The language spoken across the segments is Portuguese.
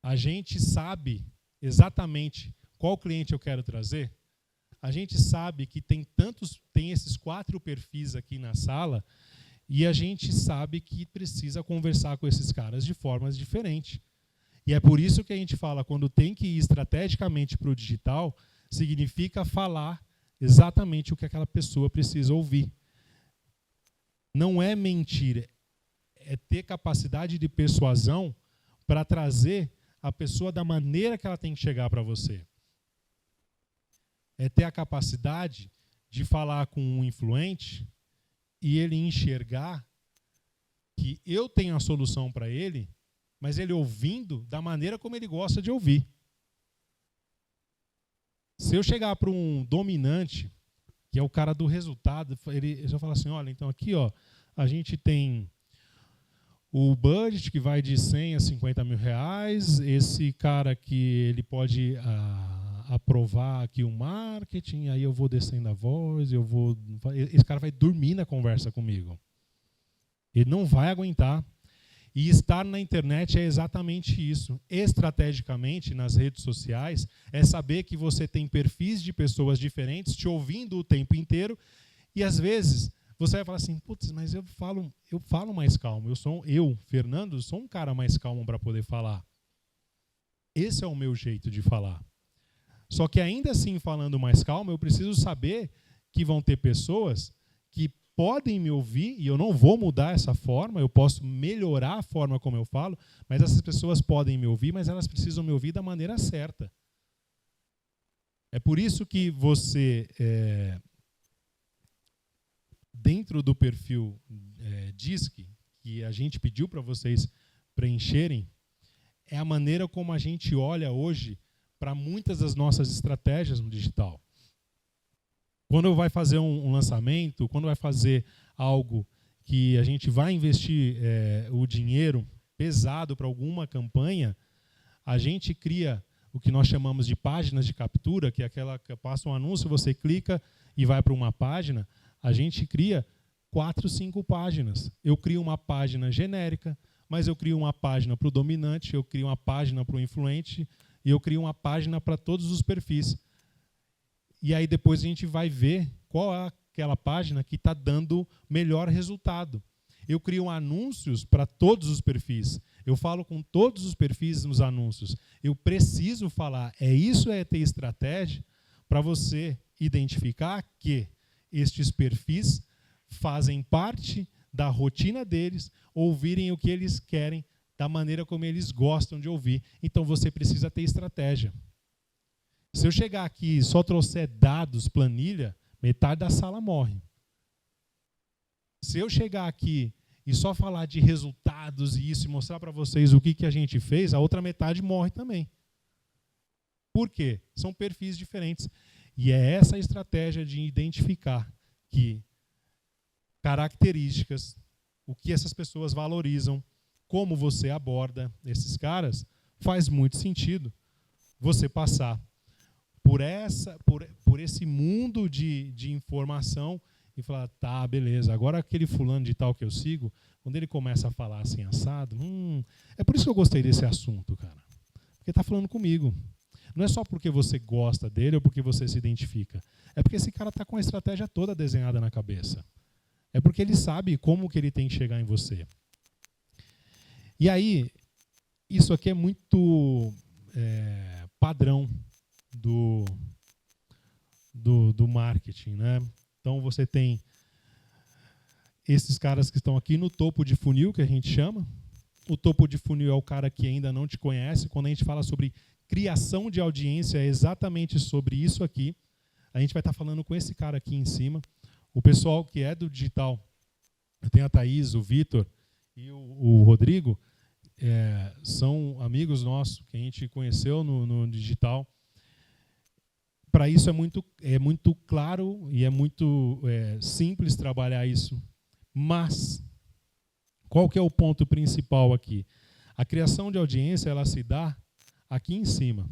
a gente sabe exatamente qual cliente eu quero trazer. A gente sabe que tem esses 4 perfis aqui na sala e a gente sabe que precisa conversar com esses caras de formas diferentes. E é por isso que a gente fala, quando tem que ir estrategicamente para o digital, significa falar exatamente o que aquela pessoa precisa ouvir. Não é mentir, é ter capacidade de persuasão para trazer a pessoa da maneira que ela tem que chegar para você. É ter a capacidade de falar com um influente e ele enxergar que eu tenho a solução para ele, mas ele ouvindo da maneira como ele gosta de ouvir. Se eu chegar para um dominante, que é o cara do resultado, ele já fala assim, olha, então aqui ó, a gente tem o budget que vai de 100 a 50 mil reais, esse cara que ele pode aprovar aqui o marketing, aí eu vou descendo a voz, esse cara vai dormir na conversa comigo. Ele não vai aguentar. E estar na internet é exatamente isso. Estrategicamente, nas redes sociais, é saber que você tem perfis de pessoas diferentes te ouvindo o tempo inteiro e, às vezes, você vai falar assim, putz, mas eu falo mais calmo. Fernando, sou um cara mais calmo para poder falar. Esse é o meu jeito de falar. Só que ainda assim, falando mais calmo, eu preciso saber que vão ter pessoas que podem me ouvir, e eu não vou mudar essa forma, eu posso melhorar a forma como eu falo, mas essas pessoas podem me ouvir, mas elas precisam me ouvir da maneira certa. É por isso que você, dentro do perfil DISC, que a gente pediu para vocês preencherem, é a maneira como a gente olha hoje para muitas das nossas estratégias no digital. Quando vai fazer um lançamento, quando vai fazer algo que a gente vai investir o dinheiro pesado para alguma campanha, a gente cria o que nós chamamos de páginas de captura, que é aquela que passa um anúncio, você clica e vai para uma página. A gente cria 4, 5 páginas. Eu crio uma página genérica, mas eu crio uma página para o dominante, eu crio uma página para o influente e eu crio uma página para todos os perfis. E aí depois a gente vai ver qual é aquela página que está dando melhor resultado. Eu crio anúncios para todos os perfis. Eu falo com todos os perfis nos anúncios. Eu preciso falar. Isso é ter estratégia para você identificar que estes perfis fazem parte da rotina deles, ouvirem o que eles querem, da maneira como eles gostam de ouvir. Então você precisa ter estratégia. Se eu chegar aqui e só trouxer dados, planilha, metade da sala morre. Se eu chegar aqui e só falar de resultados e isso e mostrar para vocês o que a gente fez, a outra metade morre também. Por quê? São perfis diferentes. E é essa a estratégia de identificar que características, o que essas pessoas valorizam, como você aborda esses caras, faz muito sentido você passar por esse mundo de informação e falar, tá, beleza, agora aquele fulano de tal que eu sigo, quando ele começa a falar assim, assado, é por isso que eu gostei desse assunto, cara. Porque está falando comigo. Não é só porque você gosta dele ou porque você se identifica. É porque esse cara está com a estratégia toda desenhada na cabeça. É porque ele sabe como que ele tem que chegar em você. E aí, isso aqui é muito padrão do marketing, né? Então você tem esses caras que estão aqui no topo de funil, que a gente chama. O topo de funil é o cara que ainda não te conhece. Quando a gente fala sobre criação de audiência, é exatamente sobre isso aqui. A gente vai estar falando com esse cara aqui em cima. O pessoal que é do digital, eu tenho a Thaís, o Vitor e o Rodrigo, são amigos nossos que a gente conheceu no digital. Para isso é muito claro e é muito simples trabalhar isso. Mas, qual que é o ponto principal aqui? A criação de audiência ela se dá aqui em cima.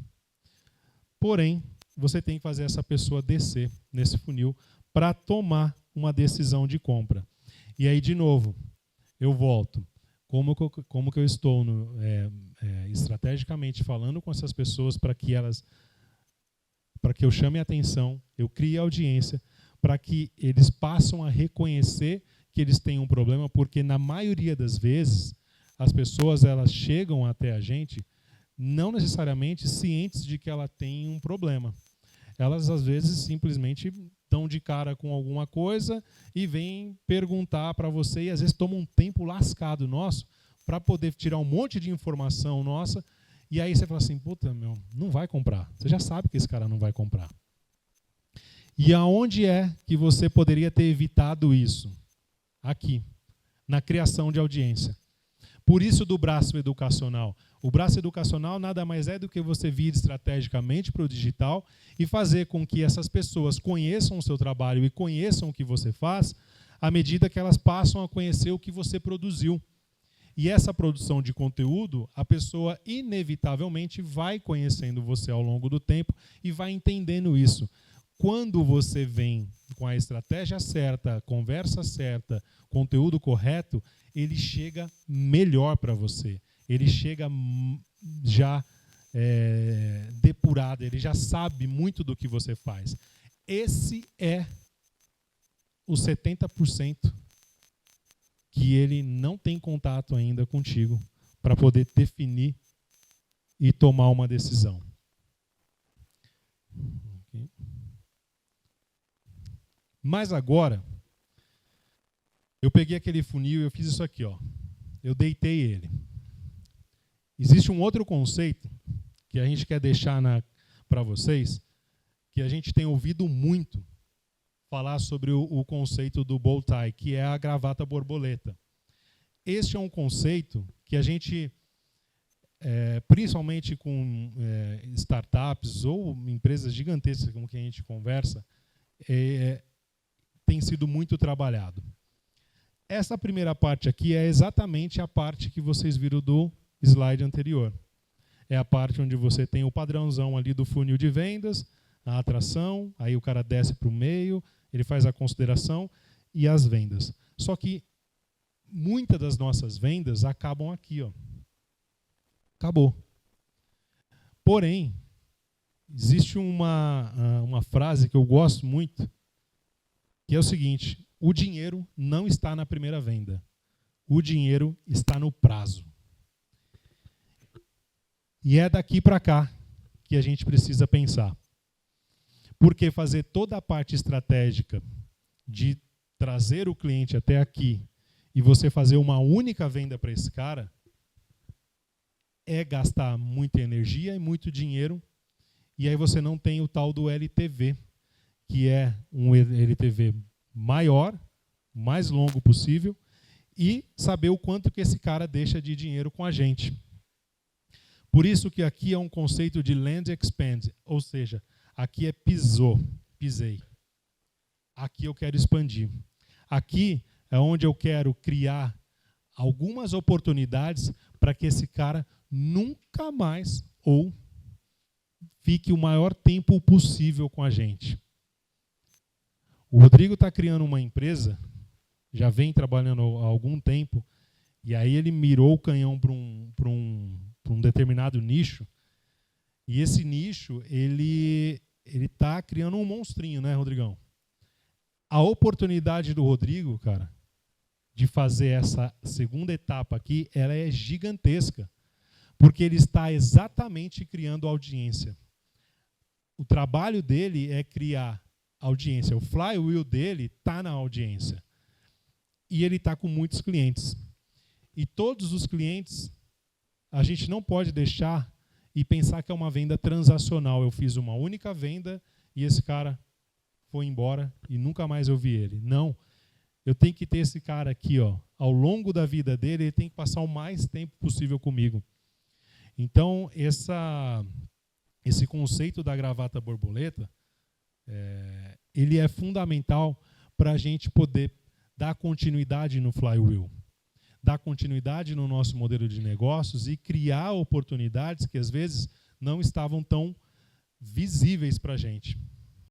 Porém, você tem que fazer essa pessoa descer nesse funil para tomar uma decisão de compra. E aí, de novo, eu volto. como que eu estou estrategicamente falando com essas pessoas para que eu chame a atenção, eu crie audiência, para que eles passem a reconhecer que eles têm um problema, porque na maioria das vezes as pessoas elas chegam até a gente não necessariamente cientes de que ela tem um problema. Elas às vezes simplesmente dão de cara com alguma coisa e vêm perguntar para você, e às vezes tomam um tempo lascado nosso para poder tirar um monte de informação nossa, e aí você fala assim, puta, não vai comprar. Você já sabe que esse cara não vai comprar. E aonde é que você poderia ter evitado isso? Aqui, na criação de audiência. Por isso do braço educacional. O braço educacional nada mais é do que você vir estrategicamente para o digital e fazer com que essas pessoas conheçam o seu trabalho e conheçam o que você faz, à medida que elas passam a conhecer o que você produziu. E essa produção de conteúdo, a pessoa inevitavelmente vai conhecendo você ao longo do tempo e vai entendendo isso. Quando você vem com a estratégia certa, a conversa certa, conteúdo correto, ele chega melhor para você. Ele chega já depurado, ele já sabe muito do que você faz. Esse é os 70% que ele não tem contato ainda contigo para poder definir e tomar uma decisão. Okay. Mas agora, eu peguei aquele funil e eu fiz isso aqui, ó. Eu deitei ele. Existe um outro conceito que a gente quer deixar para vocês, que a gente tem ouvido muito falar sobre o conceito do bow tie, que é a gravata borboleta. Este é um conceito que a gente, principalmente com startups ou empresas gigantescas com quem a gente conversa, tem sido muito trabalhado. Essa primeira parte aqui é exatamente a parte que vocês viram do slide anterior. É a parte onde você tem o padrãozão ali do funil de vendas, a atração, aí o cara desce para o meio, ele faz a consideração e as vendas. Só que muitas das nossas vendas acabam aqui, ó. Acabou. Porém, existe uma frase que eu gosto muito, que é o seguinte: o dinheiro não está na primeira venda. O dinheiro está no prazo. E é daqui para cá que a gente precisa pensar. Porque fazer toda a parte estratégica de trazer o cliente até aqui e você fazer uma única venda para esse cara é gastar muita energia e muito dinheiro, e aí você não tem o tal do LTV, que é um LTV maior, mais longo possível, e saber o quanto que esse cara deixa de dinheiro com a gente. Por isso que aqui é um conceito de land expand, ou seja, aqui é pisei. Aqui eu quero expandir. Aqui é onde eu quero criar algumas oportunidades para que esse cara nunca mais ou fique o maior tempo possível com a gente. O Rodrigo está criando uma empresa, já vem trabalhando há algum tempo, e aí ele mirou o canhão para um determinado nicho, e esse nicho, ele está criando um monstrinho, né, Rodrigão? A oportunidade do Rodrigo, cara, de fazer essa segunda etapa aqui, ela é gigantesca, porque ele está exatamente criando audiência. O trabalho dele é criar audiência. O flywheel dele está na audiência. E ele está com muitos clientes. E todos os clientes, a gente não pode deixar e pensar que é uma venda transacional. Eu fiz uma única venda e esse cara foi embora e nunca mais eu vi ele. Não. Eu tenho que ter esse cara aqui, ó, ao longo da vida dele, ele tem que passar o mais tempo possível comigo. Então, esse conceito da gravata borboleta, ele é fundamental para a gente poder dar continuidade no flywheel, dar continuidade no nosso modelo de negócios e criar oportunidades que às vezes não estavam tão visíveis para a gente.